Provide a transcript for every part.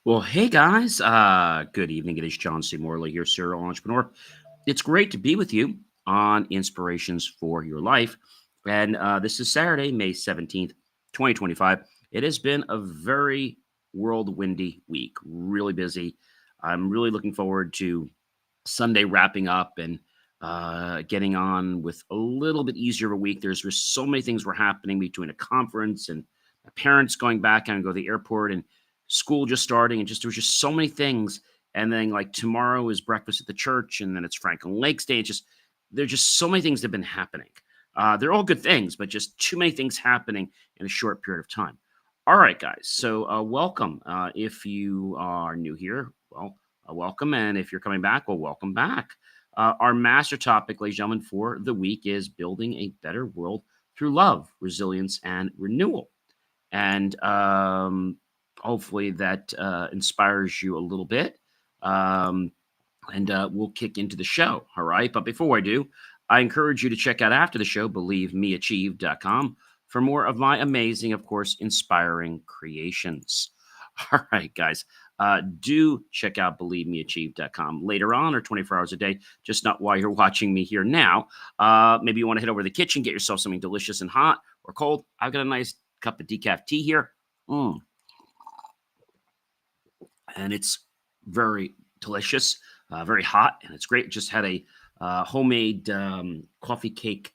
Well, hey guys, good evening. It is John C. Morley here, serial entrepreneur. It's great to be with you on Inspirations for Your Life. And this is Saturday, May 17th, 2025. It has been a very whirlwindy week, really busy. I'm really looking forward to Sunday wrapping up and getting on with a little bit easier of a week. There's just so many things were happening between a conference and my parents going back and go to the airport and school just starting, and just there was just so many things. And then like tomorrow is breakfast at the church, and then it's Franklin Lakes Day. It's just there's just so many things that have been happening. They're all good things, but just too many things happening in a short period of time. All right, guys. So welcome. If you are new here, well, welcome. And if you're coming back, well, welcome back. Our master topic, ladies and gentlemen, for the week is building a better world through love, resilience, and renewal. And hopefully that inspires you a little bit. Um, and we'll kick into the show. All right. But before I do, I encourage you to check out after the show, believemeachieve.com for more of my amazing, of course, inspiring creations. All right, guys. Do check out believemeachieve.com later on or 24 hours a day, just not while you're watching me here now. Maybe you want to head over to the kitchen, get yourself something delicious and hot or cold. I've got a nice cup of decaf tea here. And it's very delicious, very hot, and it's great. Just had a homemade coffee cake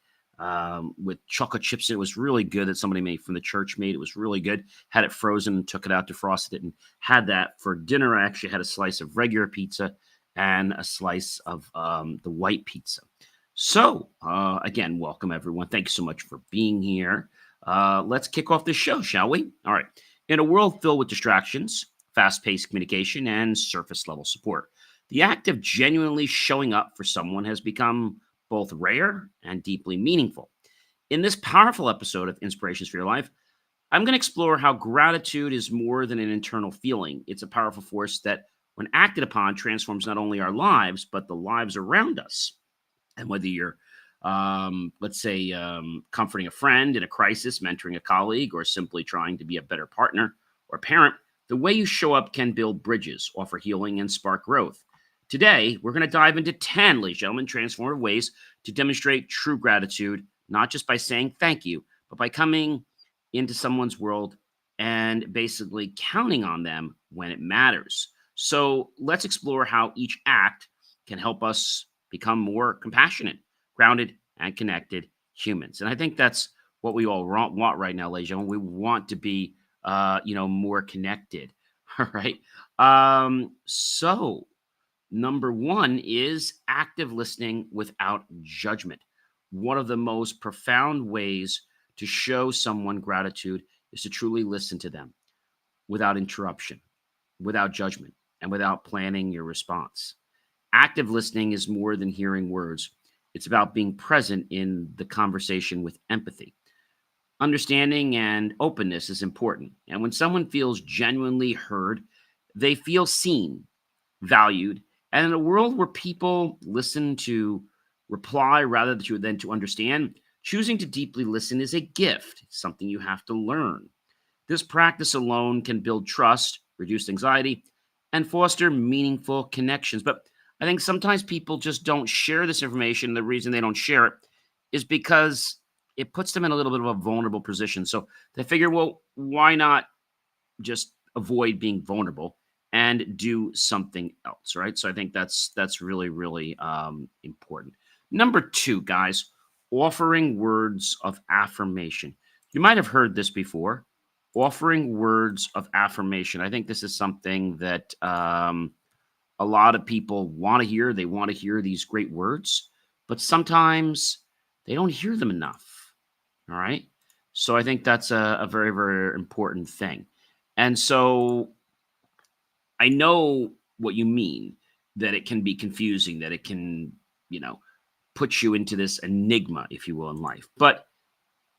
with chocolate chips in it. It was really good that somebody made from the church made. It was really good. Had it frozen, took it out, defrosted it, and had that for dinner. I actually had a slice of regular pizza and a slice of the white pizza. So, again, welcome everyone. Thank you so much for being here. Let's kick off this show, shall we? All right. In a world filled with distractions, fast paced communication, and surface level support, the act of genuinely showing up for someone has become both rare and deeply meaningful. In this powerful episode of Inspirations for Your Life, I'm going to explore how gratitude is more than an internal feeling. It's a powerful force that, when acted upon, transforms not only our lives, but the lives around us. And whether you're, let's say, comforting a friend in a crisis, mentoring a colleague, or simply trying to be a better partner or parent, the way you show up can build bridges, offer healing, and spark growth. Today, we're going to dive into 10, ladies and gentlemen, transformative ways to demonstrate true gratitude, not just by saying thank you, but by coming into someone's world and basically counting on them when it matters. So let's explore how each act can help us become more compassionate, grounded, and connected humans. And I think that's what we all want right now, ladies and gentlemen. We want to be, more connected. All right. So number one is active listening without judgment. One of the most profound ways to show someone gratitude is to truly listen to them without interruption, without judgment, and without planning your response. Active listening is more than hearing words, it's about being present in the conversation with empathy. Understanding and openness is important. And when someone feels genuinely heard, they feel seen, valued. And in a world where people listen to reply rather than to understand, choosing to deeply listen is a gift, it's something you have to learn. This practice alone can build trust, reduce anxiety, and foster meaningful connections. But I think sometimes people just don't share this information. The reason they don't share it is because it puts them in a little bit of a vulnerable position. So they figure, well, why not just avoid being vulnerable and do something else, right? So I think that's really really important. Number two, guys, offering words of affirmation. You might have heard this before. Offering words of affirmation. I think this is something that a lot of people want to hear. They want to hear these great words, but sometimes they don't hear them enough. All right. So I think that's a very, very important thing. And so I know what you mean, that it can be confusing, that it can, you know, put you into this enigma, if you will, in life. But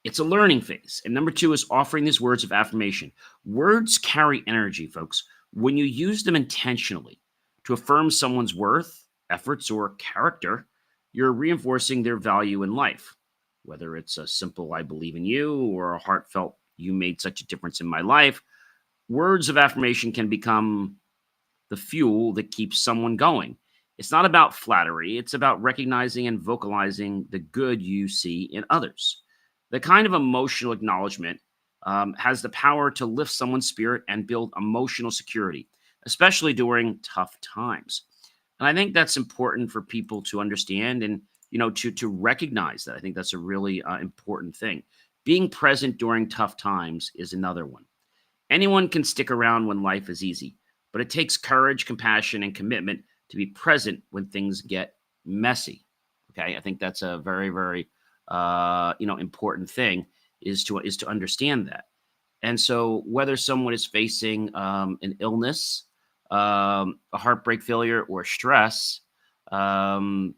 it's a learning phase. And number two is offering these words of affirmation. Words carry energy, folks. When you use them intentionally to affirm someone's worth, efforts, or character, you're reinforcing their value in life. Whether it's a simple "I believe in you" or a heartfelt "you made such a difference in my life," words of affirmation can become the fuel that keeps someone going. It's not about flattery, it's about recognizing and vocalizing the good you see in others. The kind of emotional acknowledgement has the power to lift someone's spirit and build emotional security, especially during tough times. And I think that's important for people to understand and to recognize that. I think that's a really important thing. Being present during tough times is another one. Anyone can stick around when life is easy, but it takes courage, compassion, and commitment to be present when things get messy. Okay, I think that's a very, very important thing is to understand that. And so, whether someone is facing an illness, a heartbreak, failure, or stress, um,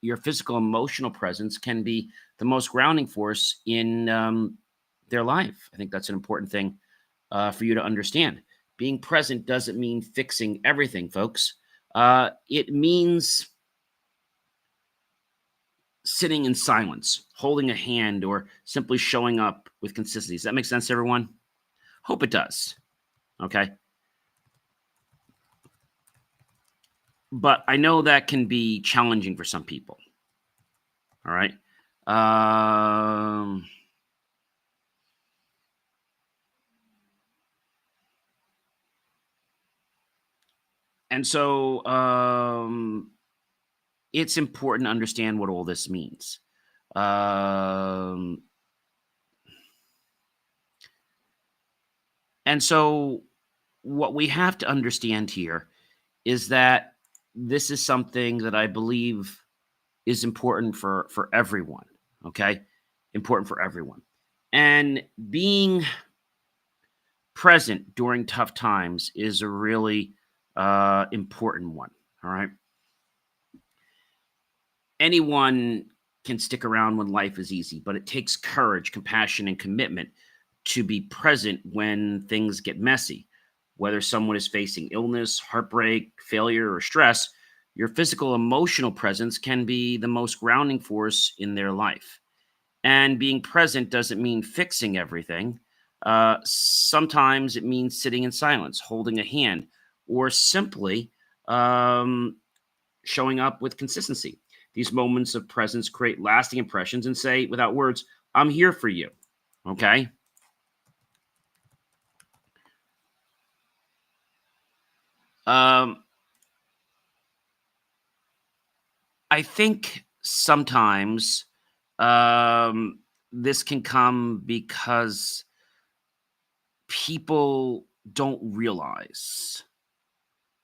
your physical emotional presence can be the most grounding force in their life. I think that's an important thing for you to understand. Being present doesn't mean fixing everything, folks. It means sitting in silence, holding a hand, or simply showing up with consistency. Does that make sense, everyone? Hope it does. Okay. But I know that can be challenging for some people. All right. Um, and so it's important to understand what all this means. Um, and so what we have to understand here is that this is something that I believe is important for everyone. Okay, important for everyone, and being present during tough times is a really important one. All right, anyone can stick around when life is easy, but it takes courage, compassion, and commitment to be present when things get messy. Whether someone is facing illness, heartbreak, failure, or stress, your physical, emotional presence can be the most grounding force in their life. And being present doesn't mean fixing everything. Sometimes it means sitting in silence, holding a hand, or simply um, showing up with consistency. These moments of presence create lasting impressions and say, without words, I'm here for you. Okay. Um, I think sometimes um, this can come because people don't realize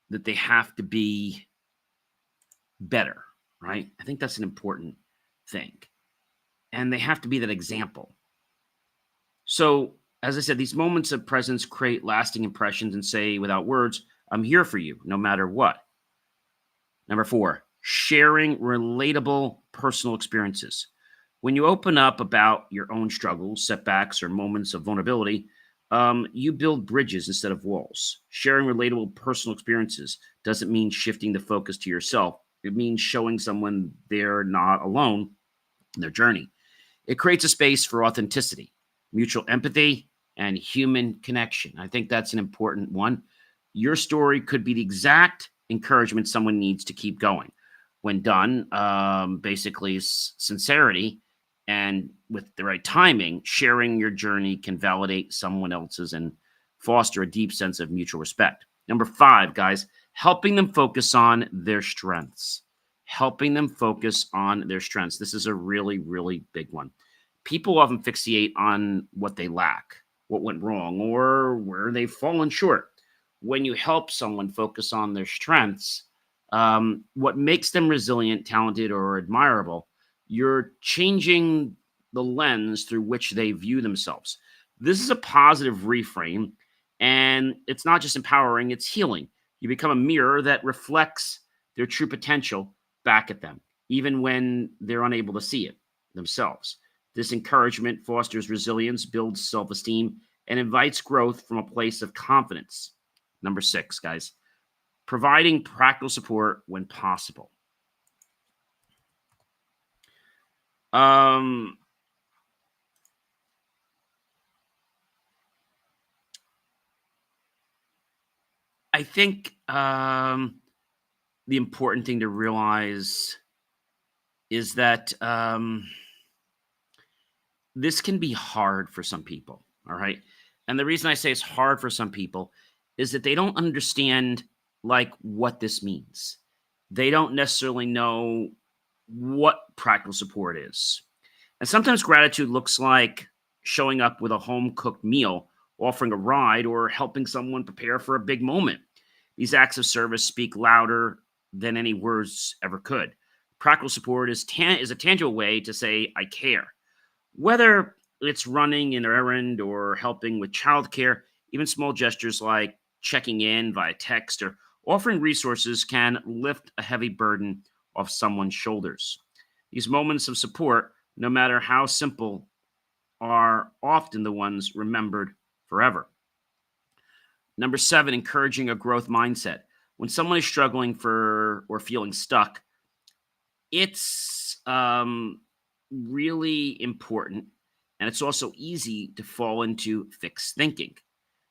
that they have to be better, right? I think that's an important thing. And they have to be that example. So, as I said, these moments of presence create lasting impressions and say, without words, I'm here for you no matter what. Number four, sharing relatable personal experiences. When you open up about your own struggles, setbacks, or moments of vulnerability, you build bridges instead of walls. Sharing relatable personal experiences doesn't mean shifting the focus to yourself, it means showing someone they're not alone in their journey. It creates a space for authenticity, mutual empathy, and human connection. I think that's an important one. Your story could be the exact encouragement someone needs to keep going. When done, basically, sincerity and with the right timing, sharing your journey can validate someone else's and foster a deep sense of mutual respect. Number five, guys, helping them focus on their strengths. Helping them focus on their strengths. This is a really, really big one. People often fixate on what they lack, what went wrong, or where they've fallen short. When you help someone focus on their strengths, what makes them resilient, talented, or admirable, you're changing the lens through which they view themselves. This is a positive reframe, and it's not just empowering, it's healing. You become a mirror that reflects their true potential back at them, even when they're unable to see it themselves. This encouragement fosters resilience, builds self esteem, and invites growth from a place of confidence. Number six, guys, providing practical support when possible. Um, I think the important thing to realize is that this can be hard for some people. All right. And the reason I say it's hard for some people is that they don't understand like what this means. They don't necessarily know what practical support is. And sometimes gratitude looks like showing up with a home cooked meal, offering a ride, or helping someone prepare for a big moment. These acts of service speak louder than any words ever could. Practical support is a tangible way to say, I care. Whether it's running an errand or helping with childcare, even small gestures like checking in via text or offering resources can lift a heavy burden off someone's shoulders. These moments of support, no matter how simple, are often the ones remembered forever. Number seven, encouraging a growth mindset. When someone is struggling for or feeling stuck, it's really important. And it's also easy to fall into fixed thinking.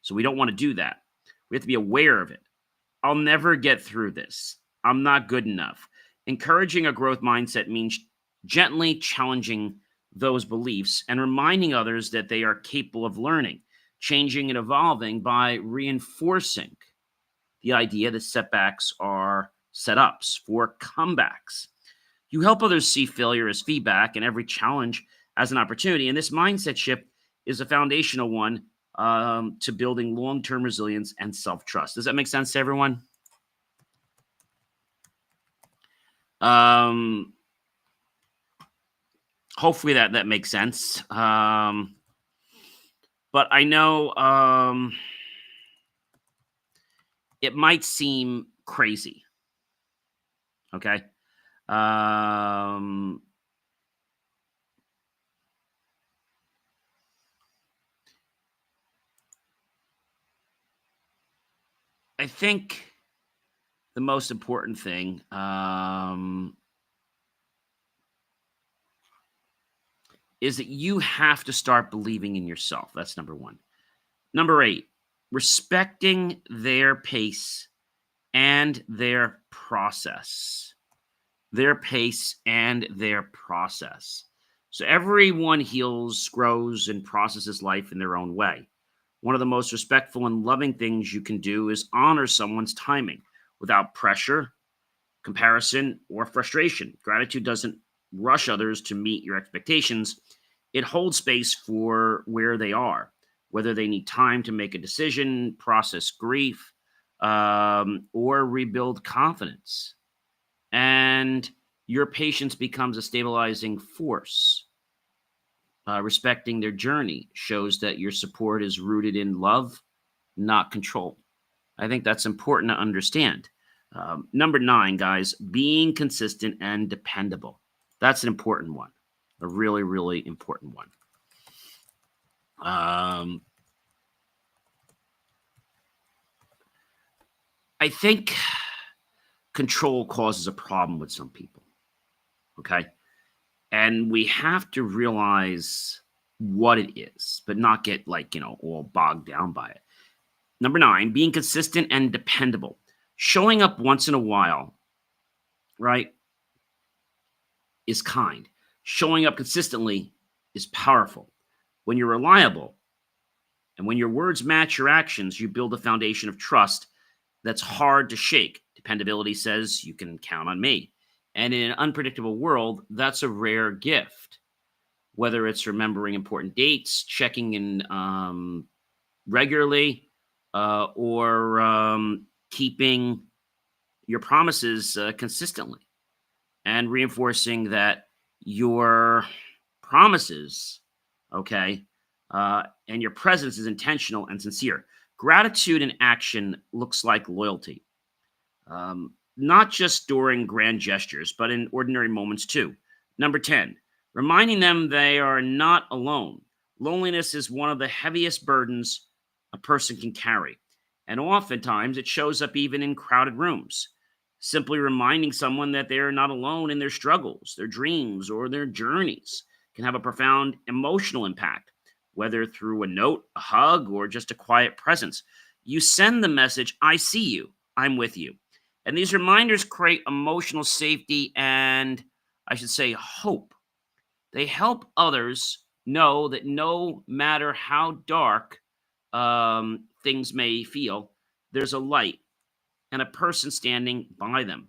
So we don't want to do that. We have to be aware of it. I'll never get through this. I'm not good enough. Encouraging a growth mindset means gently challenging those beliefs and reminding others that they are capable of learning, changing, and evolving by reinforcing the idea that setbacks are setups for comebacks. You help others see failure as feedback and every challenge as an opportunity. And this mindset shift is a foundational one to building long term resilience and self trust. Does that make sense to everyone? Um, Hopefully that makes sense. But I know it might seem crazy. Okay. Um, I think the most important thing is that you have to start believing in yourself. That's number one. Number eight, respecting their pace and their process. Their pace and their process. So everyone heals, grows, and processes life in their own way. One of the most respectful and loving things you can do is honor someone's timing without pressure, comparison, or frustration. Gratitude doesn't rush others to meet your expectations, it holds space for where they are, whether they need time to make a decision, process grief, or rebuild confidence. And your patience becomes a stabilizing force. Respecting their journey shows that your support is rooted in love, not control. I think that's important to understand. Number nine, guys, being consistent and dependable. That's an important one, a really, really important one. I think control causes a problem with some people. Okay. And we have to realize what it is, but not get like, all bogged down by it. Number nine, being consistent and dependable. Showing up once in a while, right, is kind. Showing up consistently is powerful. When you're reliable and when your words match your actions, you build a foundation of trust that's hard to shake. Dependability says you can count on me. And in an unpredictable world, that's a rare gift. Whether it's remembering important dates, checking in regularly, or keeping your promises consistently and reinforcing that your promises, okay, and your presence is intentional and sincere. Gratitude in action looks like loyalty, not just during grand gestures, but in ordinary moments too. Number 10, reminding them they are not alone. Loneliness is one of the heaviest burdens a person can carry, and oftentimes it shows up even in crowded rooms. Simply reminding someone that they are not alone in their struggles, their dreams, or their journeys can have a profound emotional impact, whether through a note, a hug, or just a quiet presence. You send the message, I see you, I'm with you. And these reminders create emotional safety and, I should say, hope. They help others know that no matter how dark things may feel, there's a light and a person standing by them.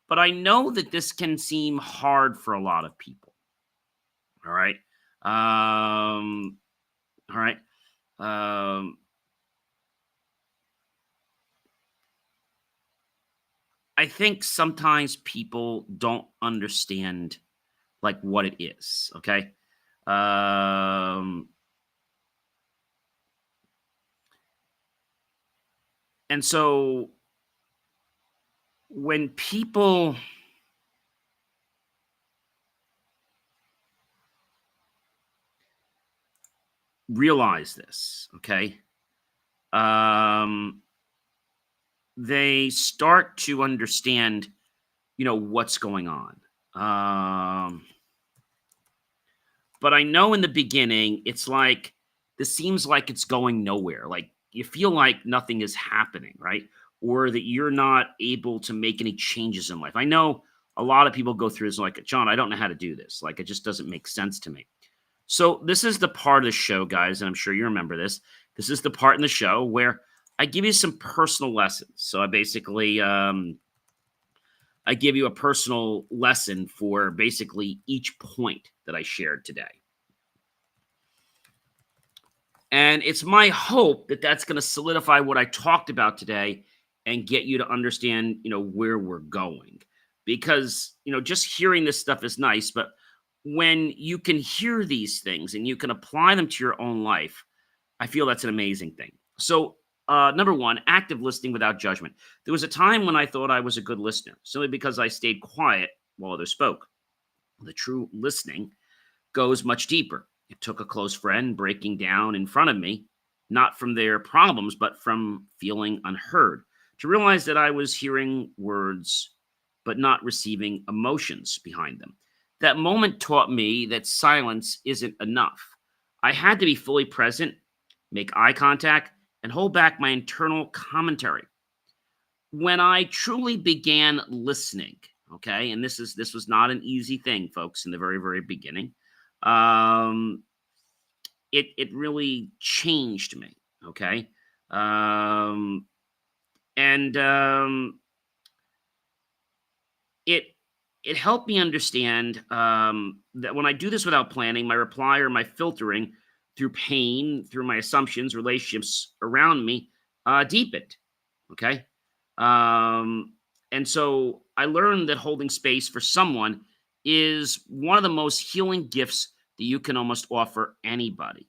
But I know that this can seem hard for a lot of people. All right. All right. Um, I think sometimes people don't understand like what it is. Okay. Um, and so when people realize this, okay, um, they start to understand, what's going on. Um, but I know in the beginning, it's like this seems like it's going nowhere. Like you feel like nothing is happening, right? Or that you're not able to make any changes in life. I know a lot of people go through this like, John, I don't know how to do this. Like it just doesn't make sense to me. So this is the part of the show, guys, and I'm sure you remember this. This is the part in the show where I give you some personal lessons. So I give you a personal lesson for basically each point that I shared today. And it's my hope that that's going to solidify what I talked about today and get you to understand, where we're going. Because, just hearing this stuff is nice, but when you can hear these things and you can apply them to your own life, I feel that's an amazing thing. So, number one, active listening without judgment. There was a time when I thought I was a good listener, simply because I stayed quiet while others spoke. The true listening goes much deeper. It took a close friend breaking down in front of me, not from their problems, but from feeling unheard, to realize that I was hearing words, but not receiving emotions behind them. That moment taught me that silence isn't enough. I had to be fully present, make eye contact, and hold back my internal commentary. When I truly began listening, okay, and this was not an easy thing, folks, in the very, very beginning. Um, it really changed me, okay? Um, and it it helped me understand that when I do this without planning, my reply or my filtering through pain, through my assumptions, relationships around me, deepened. Okay. Um, and so I learned that holding space for someone is one of the most healing gifts that you can almost offer anybody.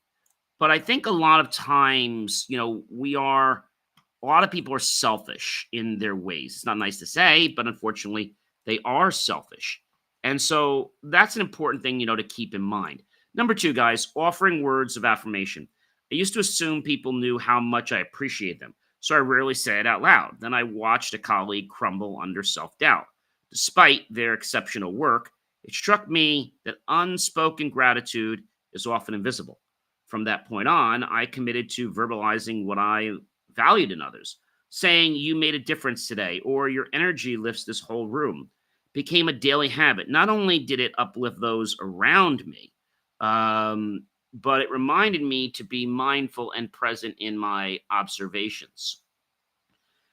But I think a lot of times, a lot of people are selfish in their ways. It's not nice to say, but unfortunately, they are selfish. And so that's an important thing, to keep in mind. Number two, guys, offering words of affirmation. I used to assume people knew how much I appreciate them, so I rarely say it out loud. Then I watched a colleague crumble under self doubt. Despite their exceptional work, it struck me that unspoken gratitude is often invisible. From that point on, I committed to verbalizing what I valued in others. Saying you made a difference today or your energy lifts this whole room became a daily habit. Not only did it uplift those around me, um, but it reminded me to be mindful and present in my observations.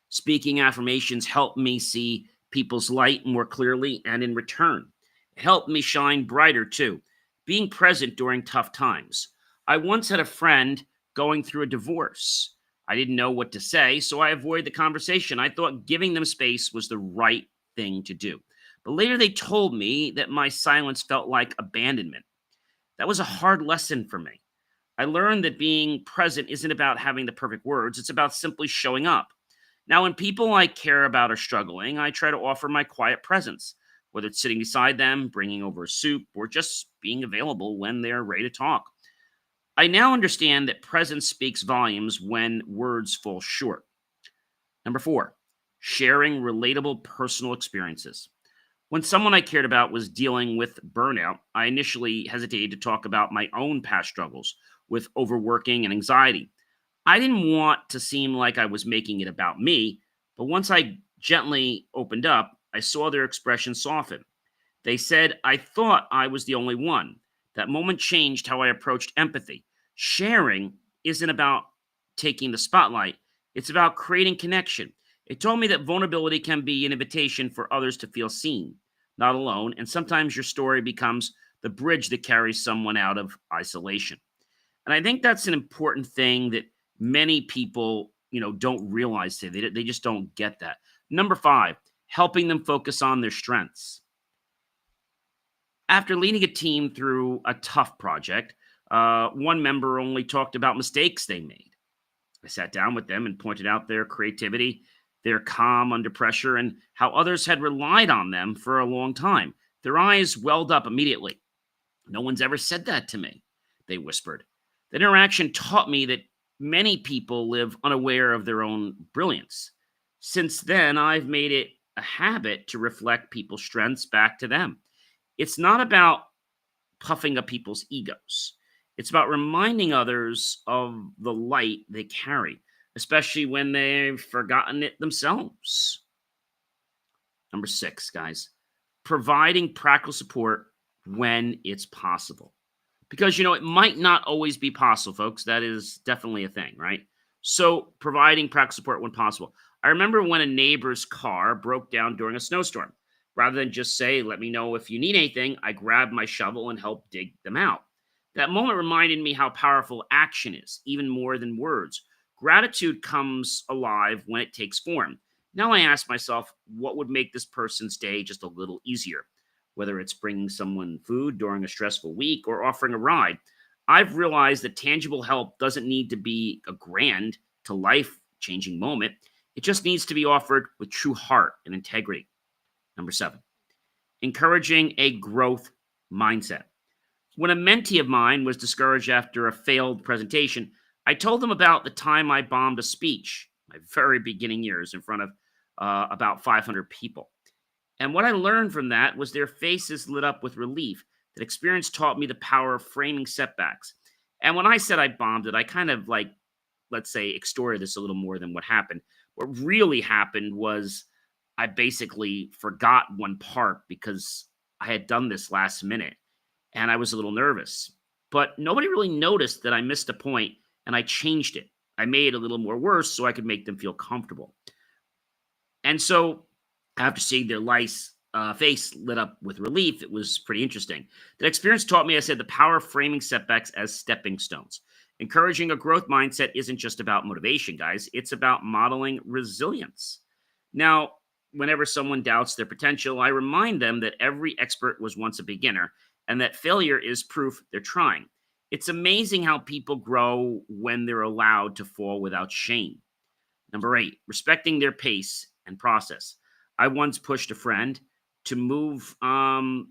Speaking affirmations helped me see people's light more clearly, and in return, it helped me shine brighter too. Being present during tough times. I once had a friend going through a divorce. I didn't know what to say, so I avoided the conversation. I thought giving them space was the right thing to do. But later they told me that my silence felt like abandonment. That was a hard lesson for me. I learned that being present isn't about having the perfect words, it's about simply showing up. Now, when people I care about are struggling, I try to offer my quiet presence, whether it's sitting beside them, bringing over a soup, or just being available when they're ready to talk. I now understand that presence speaks volumes when words fall short. Number four, sharing relatable personal experiences. When someone I cared about was dealing with burnout, I initially hesitated to talk about my own past struggles with overworking and anxiety. I didn't want to seem like I was making it about me, but once I gently opened up, I saw their expression soften. They said, I thought I was the only one. That moment changed how I approached empathy. Sharing isn't about taking the spotlight, it's about creating connection. It told me that vulnerability can be an invitation for others to feel seen, not alone, and sometimes your story becomes the bridge that carries someone out of isolation. And I think that's an important thing that many people, don't realize today. They just don't get that. Number five, helping them focus on their strengths. After leading a team through a tough project, one member only talked about mistakes they made. I sat down with them and pointed out their creativity, their calm under pressure, and how others had relied on them for a long time. Their eyes welled up immediately. No one's ever said that to me, they whispered. That interaction taught me that many people live unaware of their own brilliance. Since then, I've made it a habit to reflect people's strengths back to them. It's not about puffing up people's egos. It's about reminding others of the light they carry, especially when they've forgotten it themselves. Number six, guys, providing practical support when it's possible. Because, it might not always be possible, folks. That is definitely a thing, right? So, providing practical support when possible. I remember when a neighbor's car broke down during a snowstorm. Rather than just say, let me know if you need anything, I grabbed my shovel and helped dig them out. That moment reminded me how powerful action is, even more than words. Gratitude comes alive when it takes form. Now I ask myself, what would make this person's day just a little easier? Whether it's bringing someone food during a stressful week or offering a ride, I've realized that tangible help doesn't need to be a grand to life changing moment. It just needs to be offered with true heart and integrity. Number seven, encouraging a growth mindset. When a mentee of mine was discouraged after a failed presentation, I told them about the time I bombed a speech, my very beginning years, in front of about 500 people. And what I learned from that was their faces lit up with relief. That experience taught me the power of framing setbacks. And when I said I bombed it, I kind of let's say, extorted this a little more than what happened. What really happened was I basically forgot one part because I had done this last minute and I was a little nervous. But nobody really noticed that I missed a point and I changed it. I made it a little more worse so I could make them feel comfortable. And so after seeing their face lit up with relief, it was pretty interesting. That experience taught me, I said, the power of framing setbacks as stepping stones. Encouraging a growth mindset isn't just about motivation, guys. It's about modeling resilience. Now, whenever someone doubts their potential, I remind them that every expert was once a beginner and that failure is proof they're trying. It's amazing how people grow when they're allowed to fall without shame. Number eight, respecting their pace and process. I once pushed a friend to move on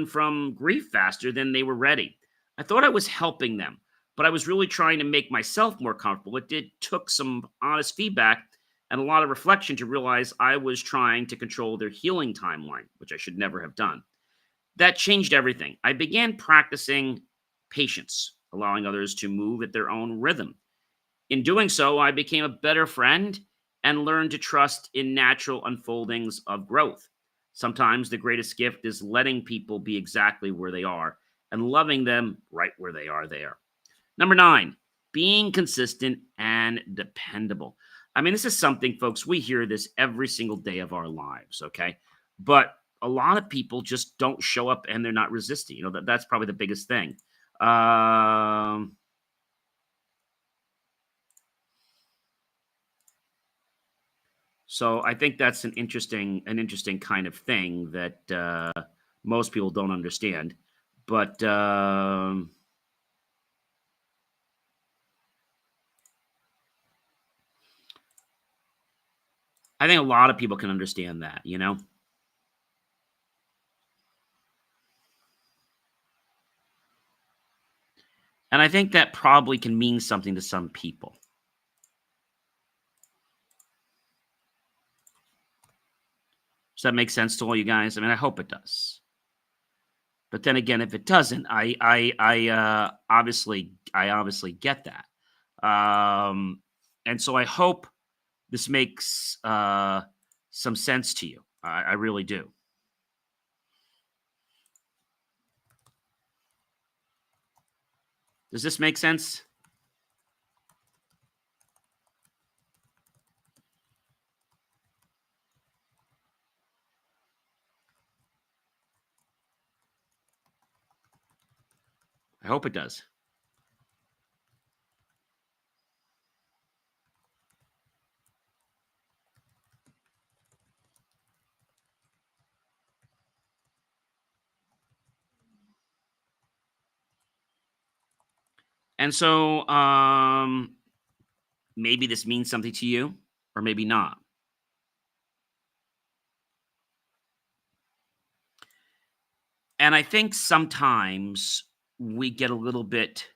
from grief faster than they were ready. I thought I was helping them, but I was really trying to make myself more comfortable. Took some honest feedback and a lot of reflection to realize I was trying to control their healing timeline, which I should never have done. That changed everything. I began practicing patience, allowing others to move at their own rhythm. In doing so, I became a better friend and learned to trust in natural unfoldings of growth. Sometimes the greatest gift is letting people be exactly where they are and loving them right where they are there. Number nine, being consistent and dependable. I mean, this is something, folks, we hear this every single day of our lives, okay? But a lot of people just don't show up and they're not resisting. That's probably the biggest thing. So I think that's an interesting kind of thing that most people don't understand. But I think a lot of people can understand that. And I think that probably can mean something to some people. Does that make sense to all you guys? I mean, I hope it does. But then again, if it doesn't, I obviously get that. And so I hope this makes some sense to you. I really do. Does this make sense? I hope it does. And so maybe this means something to you, or maybe not. And I think sometimes we get a little bit,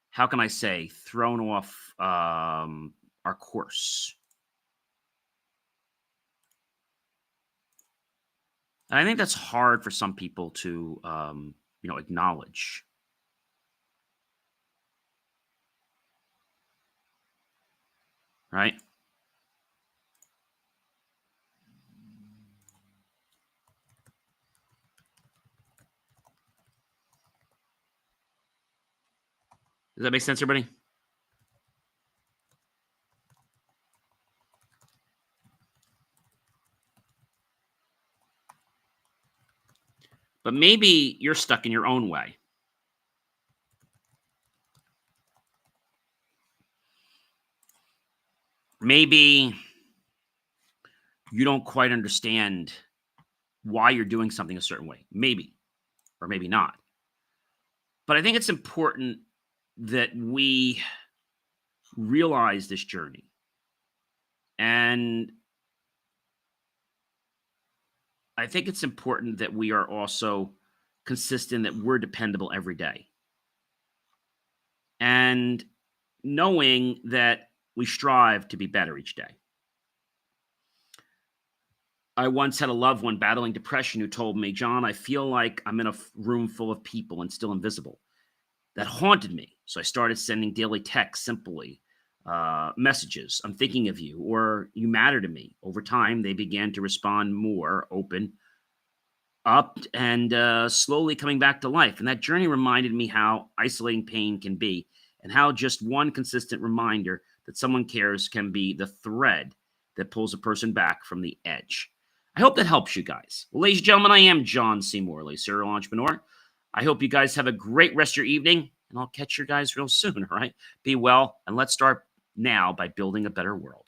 how can I say, thrown off our course. And I think that's hard for some people to, acknowledge. Right? Does that make sense, everybody? But maybe you're stuck in your own way. Maybe you don't quite understand why you're doing something a certain way. Maybe, or maybe not. But I think it's important that we realize this journey. And I think it's important that we are also consistent, that we're dependable every day. And knowing that we strive to be better each day. I once had a loved one battling depression who told me, John, I feel like I'm in a room full of people and still invisible. That haunted me. So I started sending daily texts, simply messages. I'm thinking of you, or you matter to me. Over time, they began to respond more open up and slowly coming back to life. And that journey reminded me how isolating pain can be, and how just one consistent reminder that someone cares can be the thread that pulls a person back from the edge. I hope that helps you guys. Well, ladies and gentlemen, I am John C. Morley, serial entrepreneur. I hope you guys have a great rest of your evening, and I'll catch you guys real soon, all right? Be well, and let's start now by building a better world.